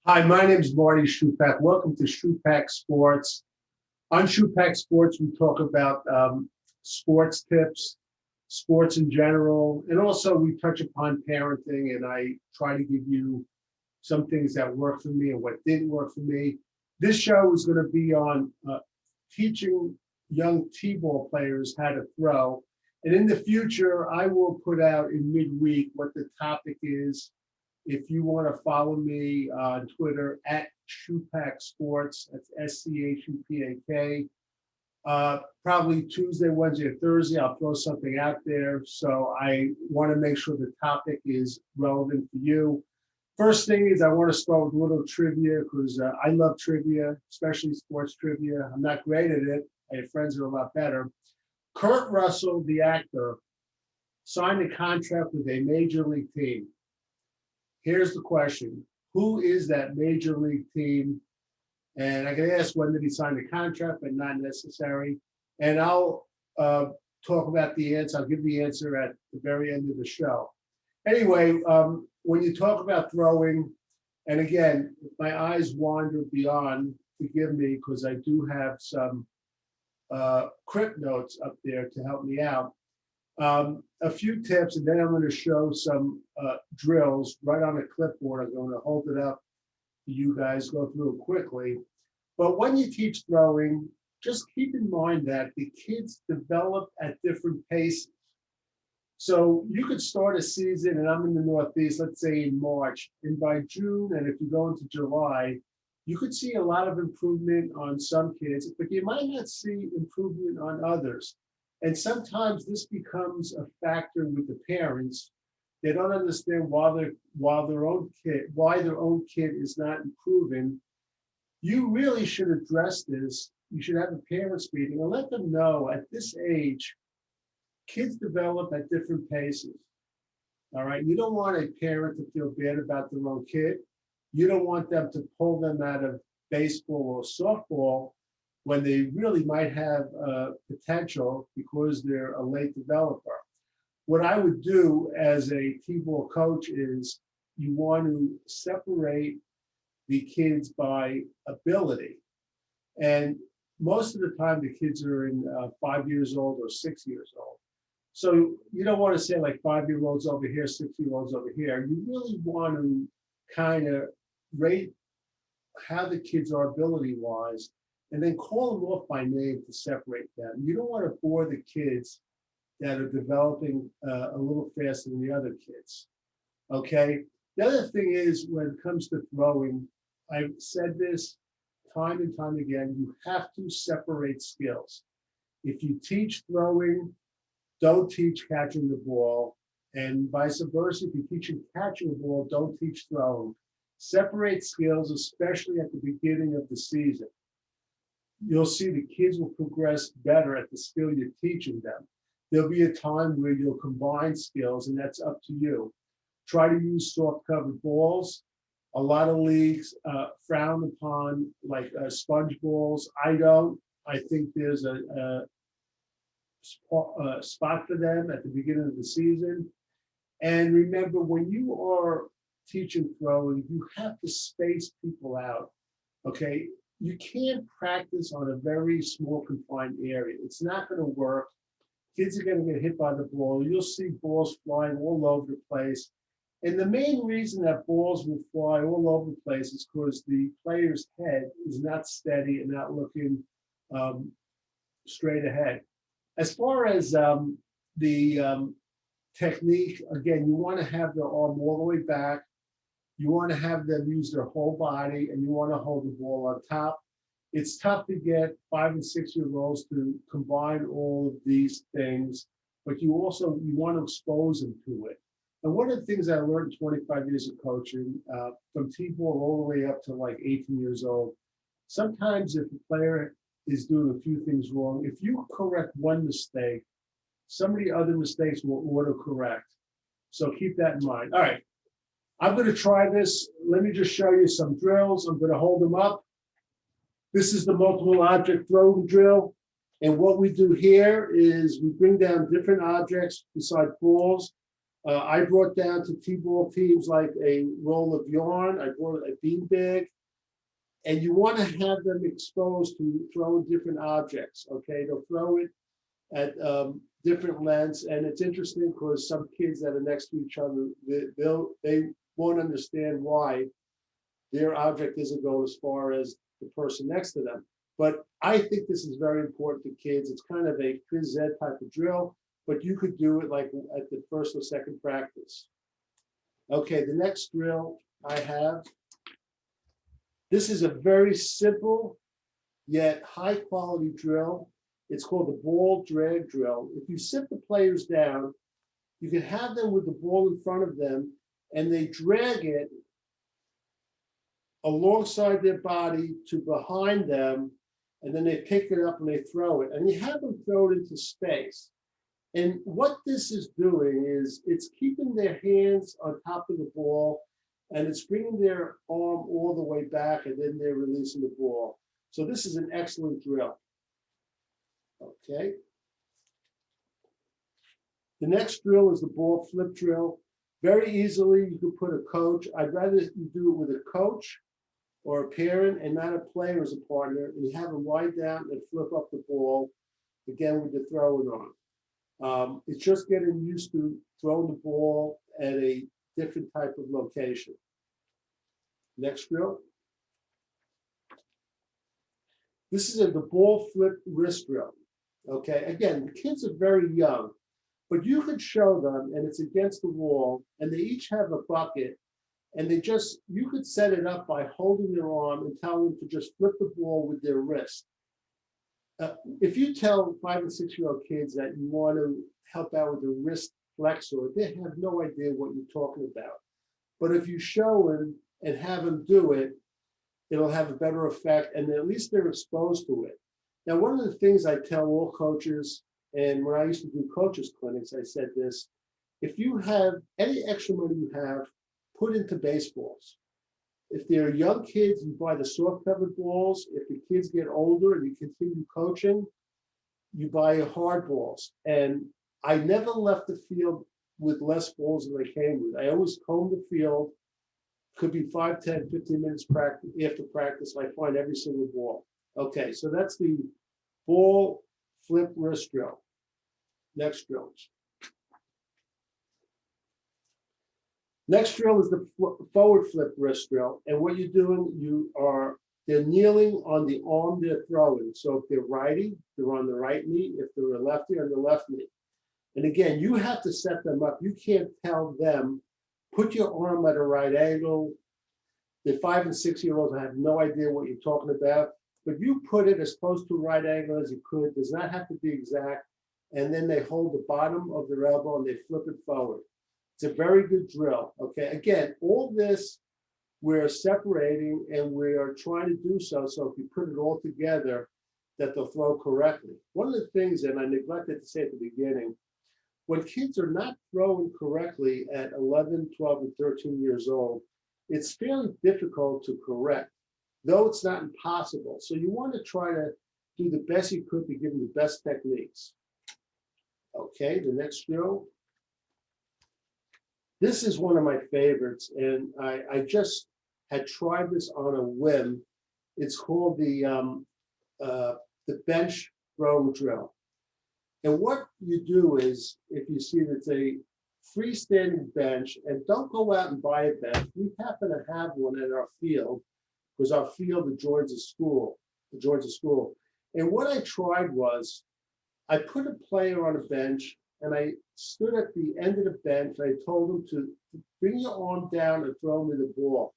Hi, my name is Marty Shupak. Welcome to Shupak Sports. On Shupak Sports, we talk about sports tips, sports in general, and also we touch upon parenting, and I try to give you some things that worked for me and what didn't work for me. This show is going to be on teaching young T-ball players how to throw. And in the future, I will put out in midweek what the topic is. If you want to follow me on Twitter at Shupak Sports, that's SCHUPAK. Probably Tuesday, Wednesday, or Thursday, I'll throw something out there. So I want to make sure the topic is relevant for you. First thing is I want to start with a little trivia because I love trivia, especially sports trivia. I'm not great at it. I have friends that are a lot better. Kurt Russell, the actor, signed a contract with a major league team. Here's the question. Who is that major league team? And I can ask when did he sign the contract, but not necessary. And I'll talk about the answer. I'll give the answer at the very end of the show. Anyway, when you talk about throwing, and again, if my eyes wander beyond, forgive me, because I do have some crypt notes up there to help me out. A few tips, and then I'm going to show some drills right on a clipboard. I'm going to hold it up for you guys, go through it quickly. But when you teach throwing, just keep in mind that the kids develop at different paces. So you could start a season, and I'm in the Northeast, let's say in March, and by June, and if you go into July, you could see a lot of improvement on some kids, but you might not see improvement on others. And sometimes this becomes a factor with the parents. They don't understand why their own kid is not improving. You really should address this. You should have a parents meeting and let them know at this age, kids develop at different paces. All right. You don't want a parent to feel bad about their own kid. You don't want them to pull them out of baseball or softball when they really might have potential because they're a late developer. What I would do as a T-ball coach is you want to separate the kids by ability. And most of the time, the kids are in 5 years old or 6 years old. So you don't want to say like 5-year-olds over here, 6-year-olds over here. You really want to kind of rate how the kids are ability-wise and then call them off by name to separate them. You don't want to bore the kids that are developing a little faster than the other kids, okay? The other thing is when it comes to throwing, I've said this time and time again, you have to separate skills. If you teach throwing, don't teach catching the ball, and vice versa. If you're teaching catching the ball, don't teach throwing. Separate skills, especially at the beginning of the season. You'll see the kids will progress better at the skill you're teaching them. There'll be a time where you'll combine skills, and that's up to you. Try to use soft covered balls. A lot of leagues frown upon like sponge balls. I don't. I think there's a spot for them at the beginning of the season. And remember, when you are teaching throwing, you have to space people out, okay? You can't practice on a very small confined area. It's not going to work. Kids are going to get hit by the ball. You'll see balls flying all over the place. And the main reason that balls will fly all over the place is because the player's head is not steady and not looking straight ahead. As far as the technique, again, you want to have their arm all the way back. You want to have them use their whole body, and you want to hold the ball on top. It's tough to get 5- and 6-year-olds to combine all of these things, but you want to expose them to it. And one of the things I learned in 25 years of coaching, from T-ball all the way up to like 18 years old, sometimes if a player is doing a few things wrong, if you correct one mistake, some of the other mistakes will auto-correct. So keep that in mind. All right, I'm going to try this. Let me just show you some drills. I'm going to hold them up. This is the multiple object throw drill. And what we do here is we bring down different objects besides balls. I brought down to T-ball teams like a roll of yarn. I brought a beanbag, and you want to have them exposed to throwing different objects. Okay, they'll throw it at different lengths, and it's interesting because some kids that are next to each other, they won't understand why their object isn't going as far as the person next to them. But I think this is very important to kids. It's kind of a phys ed type of drill, but you could do it like at the first or second practice. Okay, the next drill I have, this is a very simple yet high quality drill. It's called the ball drag drill. If you sit the players down, you can have them with the ball in front of them, and they drag it alongside their body to behind them, and then they pick it up and they throw it. And you have them throw it into space. And what this is doing is it's keeping their hands on top of the ball, and it's bringing their arm all the way back, and then they're releasing the ball. So this is an excellent drill. Okay. The next drill is the ball flip drill. Very easily, you could put a coach. I'd rather you do it with a coach or a parent and not a player as a partner, and you have them lie down and flip up the ball, again, with the throwing arm. It's just getting used to throwing the ball at a different type of location. Next drill. This is the ball flip wrist drill. Okay, again, the kids are very young, but you could show them, and it's against the wall, and they each have a bucket, and you could set it up by holding their arm and telling them to just flip the ball with their wrist. If you tell 5 and 6-year-old kids that you want to help out with the wrist flexor, they have no idea what you're talking about. But if you show them and have them do it, it'll have a better effect, and at least they're exposed to it. Now, one of the things I tell all coaches, and when I used to do coaches clinics, I said this: if you have any extra money you have, put into baseballs. If they're young kids, you buy the soft covered balls. If the kids get older and you continue coaching, you buy hard balls. And I never left the field with less balls than I came with. I always combed the field. Could be 5, 10, 15 minutes after practice. I find every single ball. Okay, so that's the ball flip wrist drill. Next drill. Next drill is the forward flip wrist drill. And what you're doing, they're kneeling on the arm they're throwing. So if they're righty, they're on the right knee. If they're a lefty, on the left knee. And again, you have to set them up. You can't tell them, put your arm at a right angle. The 5 and 6-year-olds have no idea what you're talking about, but you put it as close to a right angle as you could. It does not have to be exact. And then they hold the bottom of their elbow and they flip it forward. It's a very good drill. Okay, again, all this we're separating and we are trying to do so if you put it all together, that they'll throw correctly. One of the things, and I neglected to say at the beginning, when kids are not throwing correctly at 11, 12, and 13 years old, it's fairly difficult to correct, though it's not impossible. So you want to try to do the best you could to give them the best techniques. Okay, the next drill. This is one of my favorites, and I just had tried this on a whim. It's called the bench throw drill. And what you do is, if you see that it's a freestanding bench, and don't go out and buy a bench. We happen to have one at our field because our field adjoins a school. And what I tried was, I put a player on a bench, and I stood at the end of the bench. I told him to bring your arm down and throw me the ball.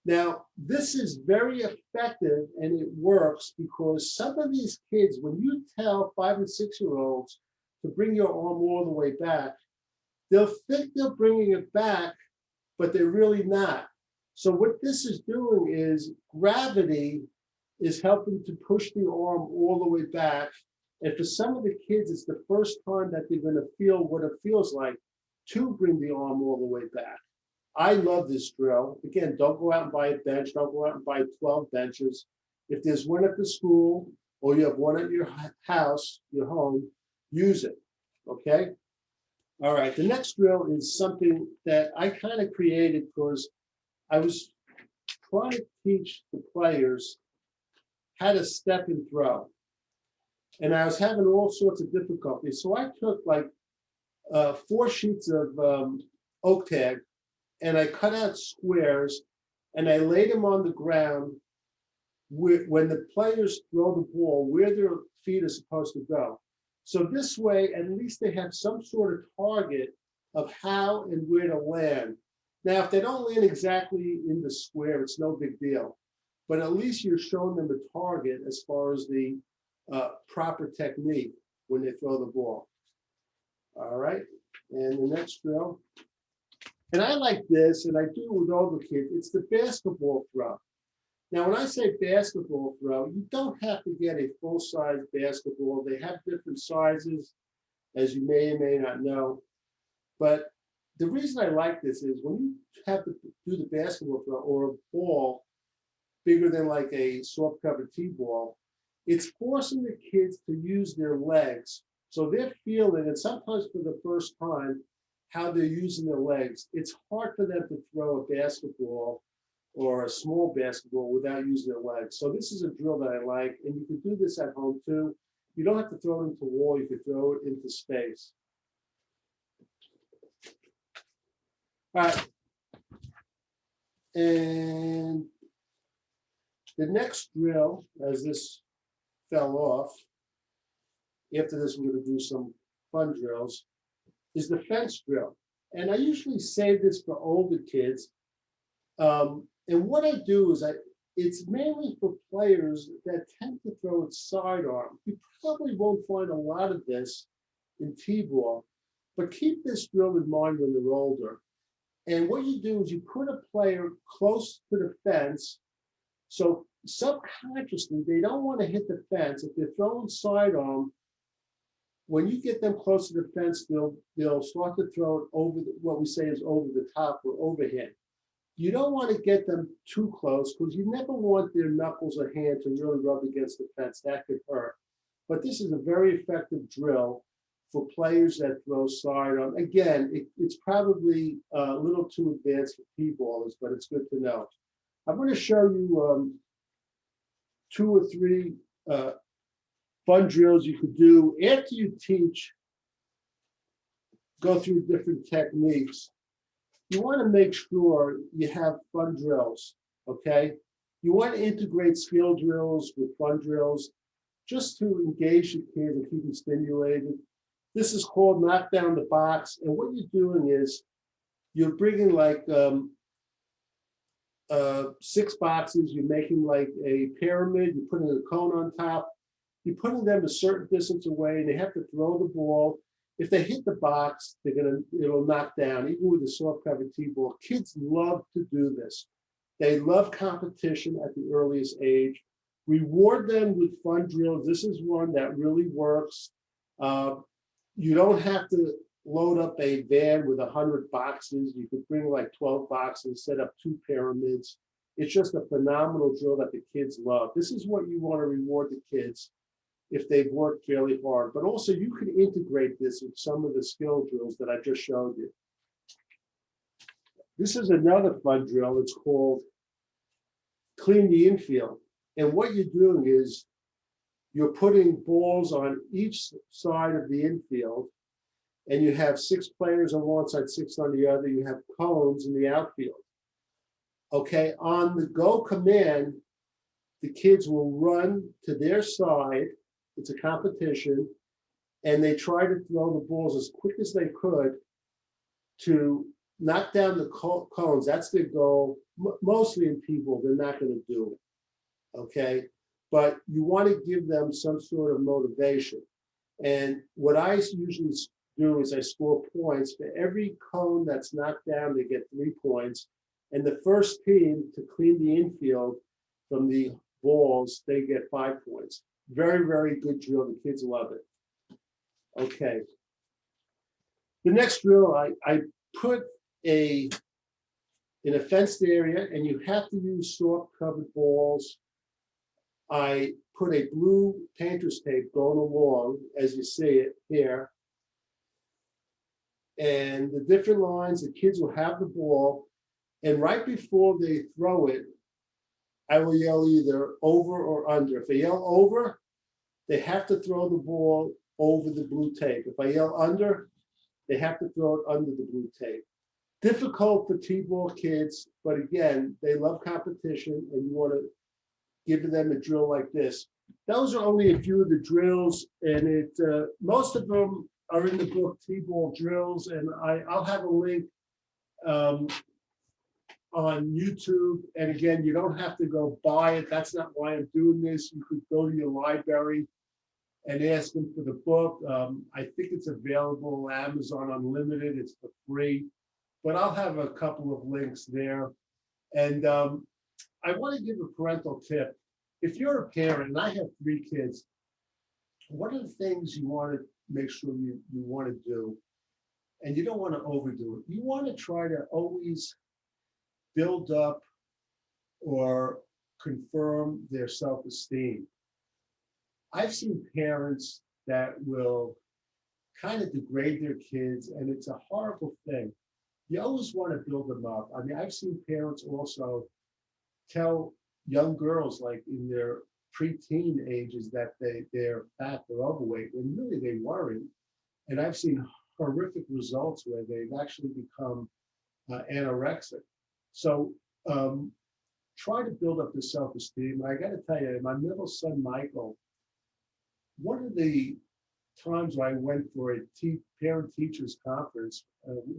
Now, this is very effective and it works because some of these kids, when you tell 5 and 6-year-olds to bring your arm all the way back, they'll think they're bringing it back, but they're really not. So what this is doing is gravity is helping to push the arm all the way back. And for some of the kids, it's the first time that they're going to feel what it feels like to bring the arm all the way back. I love this drill. Again, don't go out and buy a bench. Don't go out and buy 12 benches. If there's one at the school or you have one at your house, your home, use it, okay? All right, the next drill is something that I kind of created because I was trying to teach the players how to step and throw. And I was having all sorts of difficulties. So I took like 4 sheets of oak tag and I cut out squares and I laid them on the ground when the players throw the ball, where their feet are supposed to go. So this way, at least they have some sort of target of how and where to land. Now, if they don't land exactly in the square, it's no big deal. But at least you're showing them a target as far as the proper technique when they throw the ball. All right, and the next drill. And I like this, and I do with all the kids, it's the basketball throw. Now, when I say basketball throw, you don't have to get a full-size basketball. They have different sizes, as you may or may not know. But the reason I like this is when you have to do the basketball throw or a ball bigger than like a soft-covered T-ball, it's forcing the kids to use their legs. So they're feeling, and sometimes for the first time, how they're using their legs. It's hard for them to throw a basketball or a small basketball without using their legs. So this is a drill that I like, and you can do this at home too. You don't have to throw it into a wall, you can throw it into space. All right. And the next drill, as this fell off, after this we're gonna do some fun drills, is the fence drill. And I usually save this for older kids. And what I do is it's mainly for players that tend to throw it sidearm. You probably won't find a lot of this in T-ball, but keep this drill in mind when they're older. And what you do is you put a player close to the fence, so subconsciously they don't want to hit the fence. If they're throwing sidearm, when you get them close to the fence, they'll start to throw it over what we say is over the top or overhead. You don't want to get them too close because you never want their knuckles or hand to really rub against the fence. That could hurt. But this is a very effective drill for players that throw sidearm. Again, it's probably a little too advanced for T-ballers, but it's good to know. I'm going to show you 2 or 3 fun drills you could do after you teach, go through different techniques. You want to make sure you have fun drills, okay? You want to integrate skill drills with fun drills just to engage the kids and keep them stimulated. This is called knock down the box. And what you're doing is you're bringing like 6 boxes, you're making like a pyramid, you're putting a cone on top, you're putting them a certain distance away, and they have to throw the ball. If they hit the box, it'll knock down, even with a soft covered T-ball. Kids love to do this. They love competition at the earliest age. Reward them with fun drills. This is one that really works. You don't have to load up a van with 100 boxes. You could bring like 12 boxes, set up 2 pyramids. It's just a phenomenal drill that the kids love. This is what you want to reward the kids if they've worked fairly hard. But also you can integrate this with some of the skill drills that I just showed you. This is another fun drill. It's called clean the infield. And what you're doing is you're putting balls on each side of the infield, and you have 6 players on one side, 6 on the other. You have cones in the outfield. Okay, on the go command, the kids will run to their side. It's a competition, and they try to throw the balls as quick as they could to knock down the cones. That's their goal. Mostly in people, they're not going to do it, okay? But you want to give them some sort of motivation. And what I usually do is I score points. For every cone that's knocked down, they get 3 points. And the first team to clean the infield from the balls, they get 5 points. Very, very good drill. The kids love it. Okay. The next drill, I put in a fenced area, and you have to use soft covered balls. I put a blue painter's tape going along, as you see it here. and the different lines, the kids will have the ball, and right before they throw it, I will yell either over or under. If they yell over, they have to throw the ball over the blue tape. If I yell under, they have to throw it under the blue tape. Difficult for T-ball kids, but again, they love competition, and you want to give them a drill like this. Those are only a few of the drills, and most of them are in the book T-ball drills, and I'll have a link on YouTube. And again, you don't have to go buy it. That's not why I'm doing this. You could go to your library and ask them for the book. I think it's available Amazon Unlimited. It's for free, but I'll have a couple of links there. And I want to give a parental tip. If you're a parent, and I have 3 kids, what are the things you want to make sure you want to do? And you don't want to overdo it. You want to try to always build up or confirm their self-esteem. I've seen parents that will kind of degrade their kids, and it's a horrible thing. You always want to build them up. I mean, I've seen parents also tell young girls, like in their preteen ages, that they're fat, they're overweight, when really they weren't. And I've seen horrific results where they've actually become anorexic. So try to build up the self-esteem. I got to tell you, my middle son, Michael, one of the times when I went for a parent-teachers conference,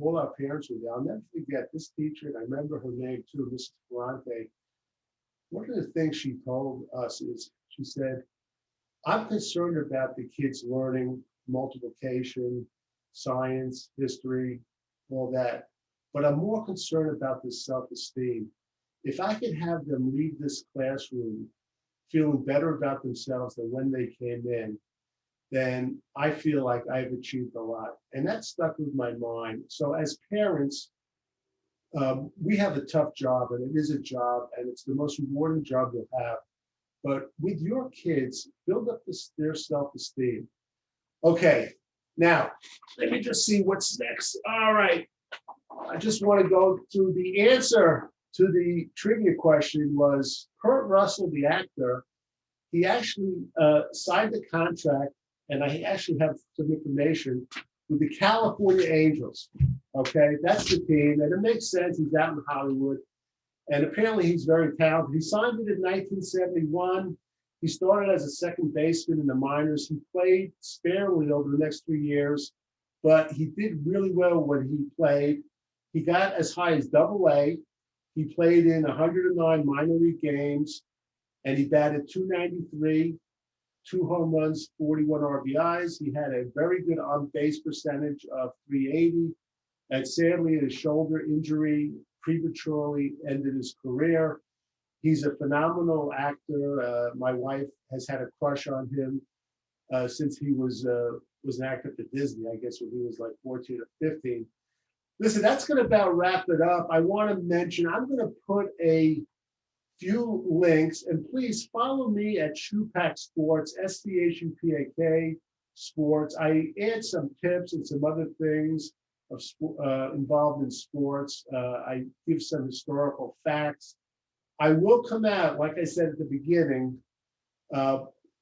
all our parents were there. I'll never forget this teacher, and I remember her name too, Mrs. Ferrante. One of the things she told us is, she said, I'm concerned about the kids learning multiplication, science, history, all that, but I'm more concerned about this self-esteem. If I could have them leave this classroom feeling better about themselves than when they came in, then I feel like I've achieved a lot. And that stuck with my mind. So as parents, we have a tough job, and it is a job, and it's the most rewarding job you'll have. But with your kids, build up their self-esteem. Okay, now, let me just see what's next. All right, I just want to go through the answer to the trivia question was Kurt Russell, the actor. He actually signed a contract, and I actually have some information, with the California Angels. Okay, that's the team, and it makes sense. He's out in Hollywood, and apparently he's very talented. He signed it in 1971. He started as a second baseman in the minors. He played sparingly over the next 3 years, but he did really well when he played. He got as high as Double-A. He played in 109 minor league games, and he batted .293, 2 home runs, 41 RBIs. He had a very good on-base percentage of .380, and sadly, his shoulder injury prematurely ended his career. He's a phenomenal actor. My wife has had a crush on him since he was an actor for Disney, I guess when he was like 14 or 15. Listen, that's going to about wrap it up. I want to mention, I'm going to put a few links, and please follow me at Shupak Sports, SCHUPAK Sports. I add some tips and some other things involved in sports. I give some historical facts. I will come out, like I said at the beginning,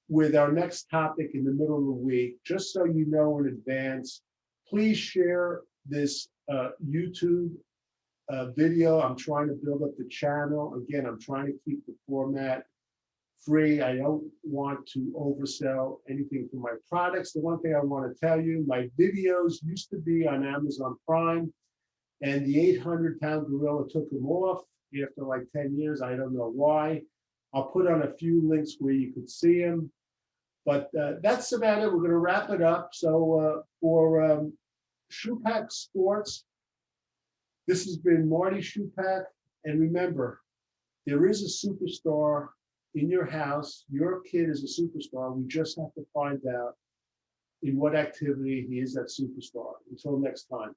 with our next topic in the middle of the week, just so you know in advance. Please share this YouTube video. I'm trying to build up the channel. Again, I'm trying to keep the format free. I don't want to oversell anything for my products. The one thing I want to tell you, my videos used to be on Amazon Prime, and the 800-pound gorilla took them off after like 10 years. I don't know why. I'll put on a few links where you could see them. But that's about it. We're going to wrap it up. So for Shupak Sports, this has been Marty Shupak. And remember, there is a superstar in your house. Your kid is a superstar. We just have to find out in what activity he is that superstar. Until next time.